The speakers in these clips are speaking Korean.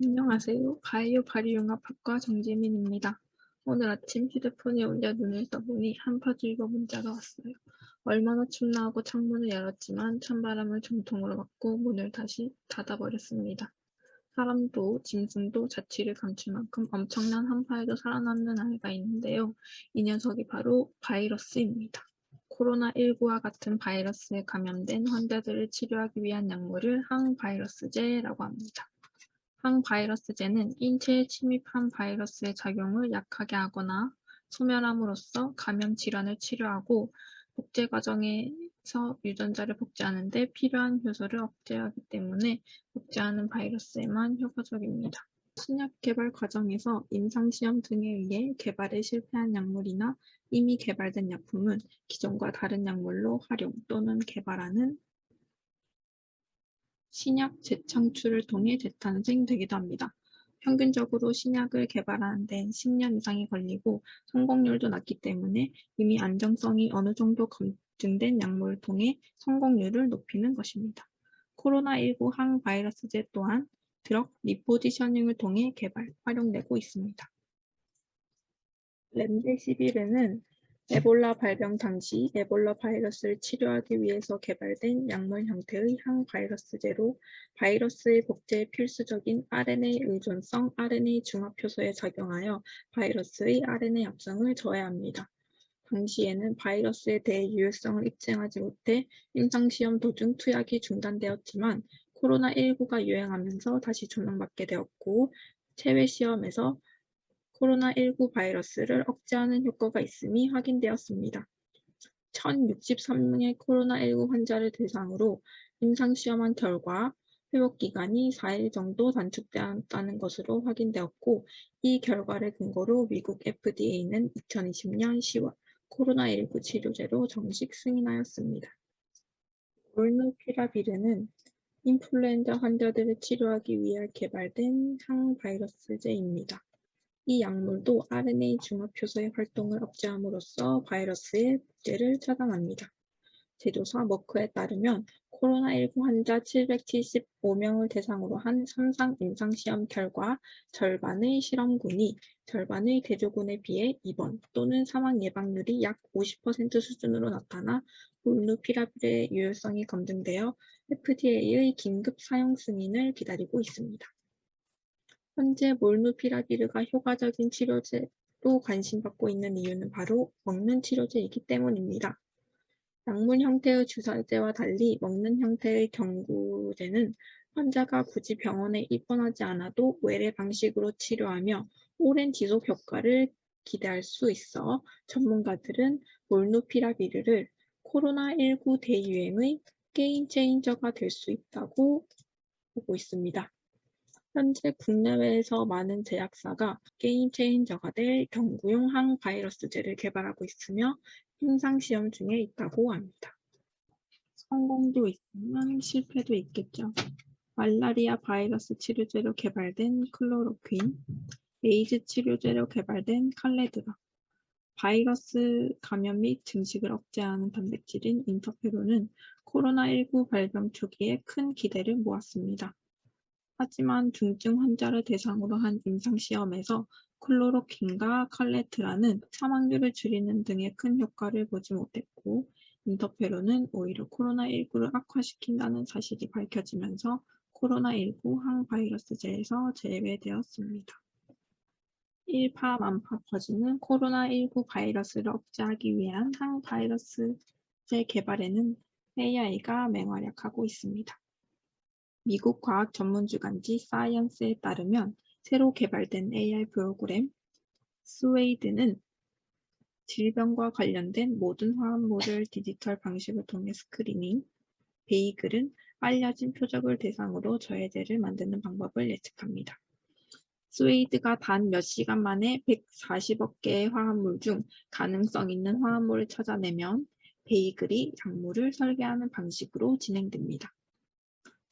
안녕하세요. 바이오 바리융합학과 정재민입니다. 오늘 아침 휴대폰에 올려 눈을 떠보니 한파주의보 문자가 왔어요. 얼마나 춥나 하고 창문을 열었지만 찬바람을 정통으로 맞고 문을 다시 닫아버렸습니다. 사람도 짐승도 자취를 감출 만큼 엄청난 한파에도 살아남는 아이가 있는데요. 이 녀석이 바로 바이러스입니다. 코로나19와 같은 바이러스에 감염된 환자들을 치료하기 위한 약물을 항바이러스제라고 합니다. 항바이러스제는 인체에 침입한 바이러스의 작용을 약하게 하거나 소멸함으로써 감염 질환을 치료하고 복제 과정에서 유전자를 복제하는 데 필요한 효소를 억제하기 때문에 복제하는 바이러스에만 효과적입니다. 신약 개발 과정에서 임상시험 등에 의해 개발에 실패한 약물이나 이미 개발된 약품은 기존과 다른 약물로 활용 또는 개발하는 신약 재창출을 통해 재탄생되기도 합니다. 평균적으로 신약을 개발하는 데는 10년 이상이 걸리고 성공률도 낮기 때문에 이미 안정성이 어느 정도 검증된 약물을 통해 성공률을 높이는 것입니다. 코로나19 항바이러스제 또한 드럭 리포지셔닝을 통해 개발, 활용되고 있습니다. 렘데시비르는 에볼라 발병 당시 에볼라 바이러스를 치료하기 위해서 개발된 약물 형태의 항바이러스제로 바이러스의 복제에 필수적인 RNA 의존성 RNA 중합효소에 작용하여 바이러스의 RNA 합성을 저해합니다. 당시에는 바이러스에 대해 유효성을 입증하지 못해 임상시험 도중 투약이 중단되었지만 코로나19가 유행하면서 다시 조명받게 되었고 체외시험에서 코로나19 바이러스를 억제하는 효과가 있음이 확인되었습니다. 1063명의 코로나19 환자를 대상으로 임상시험한 결과 회복기간이 4일 정도 단축되었다는 것으로 확인되었고 이 결과를 근거로 미국 FDA는 2020년 10월 코로나19 치료제로 정식 승인하였습니다. 몰누피라비르는 인플루엔자 환자들을 치료하기 위해 개발된 항바이러스제입니다. 이 약물도 RNA 중합효소의 활동을 억제함으로써 바이러스의 복제를 차단합니다. 제조사 머크에 따르면 코로나19 환자 775명을 대상으로 한 3상 임상시험 결과 절반의 실험군이 절반의 대조군에 비해 입원 또는 사망 예방률이 약 50% 수준으로 나타나 몰누피라빌의 유효성이 검증되어 FDA의 긴급 사용 승인을 기다리고 있습니다. 현재 몰누피라비르가 효과적인 치료제로 관심받고 있는 이유는 바로 먹는 치료제이기 때문입니다. 약물 형태의 주사제와 달리 먹는 형태의 경구제는 환자가 굳이 병원에 입원하지 않아도 외래 방식으로 치료하며 오랜 지속 효과를 기대할 수 있어 전문가들은 몰누피라비르를 코로나19 대유행의 게임 체인저가 될 수 있다고 보고 있습니다. 현재 국내외에서 많은 제약사가 게임 체인저가 될 경구용 항바이러스제를 개발하고 있으며 임상시험 중에 있다고 합니다. 성공도 있으면 실패도 있겠죠. 말라리아 바이러스 치료제로 개발된 클로로퀸, 에이즈 치료제로 개발된 칼레드라, 바이러스 감염 및 증식을 억제하는 단백질인 인터페론은 코로나19 발병 초기에 큰 기대를 모았습니다. 하지만 중증 환자를 대상으로 한 임상시험에서 클로로킨과 칼레트라는 사망률을 줄이는 등의 큰 효과를 보지 못했고 인터페론은 오히려 코로나19를 악화시킨다는 사실이 밝혀지면서 코로나19 항바이러스제에서 제외되었습니다. 일파만파 퍼지는 코로나19 바이러스를 억제하기 위한 항바이러스제 개발에는 AI가 맹활약하고 있습니다. 미국 과학 전문 주간지 사이언스에 따르면 새로 개발된 AI 프로그램 스웨이드는 질병과 관련된 모든 화합물을 디지털 방식을 통해 스크리닝, 베이글은 알려진 표적을 대상으로 저해제를 만드는 방법을 예측합니다. 스웨이드가 단 몇 시간 만에 140억 개의 화합물 중 가능성 있는 화합물을 찾아내면 베이글이 약물을 설계하는 방식으로 진행됩니다.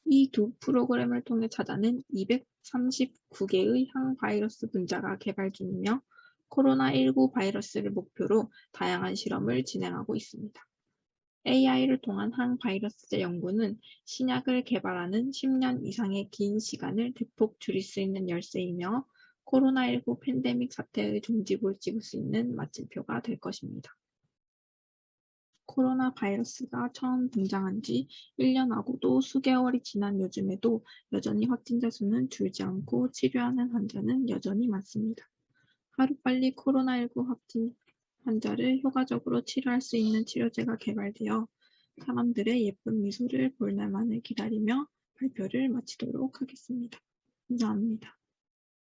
이 두 프로그램을 통해 찾아낸 239개의 항바이러스 분자가 개발 중이며 코로나19 바이러스를 목표로 다양한 실험을 진행하고 있습니다. AI를 통한 항바이러스제 연구는 신약을 개발하는 10년 이상의 긴 시간을 대폭 줄일 수 있는 열쇠이며 코로나19 팬데믹 사태의 종지부를 찍을 수 있는 마침표가 될 것입니다. 코로나 바이러스가 처음 등장한 지 1년하고도 수개월이 지난 요즘에도 여전히 확진자 수는 줄지 않고 치료하는 환자는 여전히 많습니다. 하루빨리 코로나19 확진 환자를 효과적으로 치료할 수 있는 치료제가 개발되어 사람들의 예쁜 미소를 볼 날만을 기다리며 발표를 마치도록 하겠습니다. 감사합니다.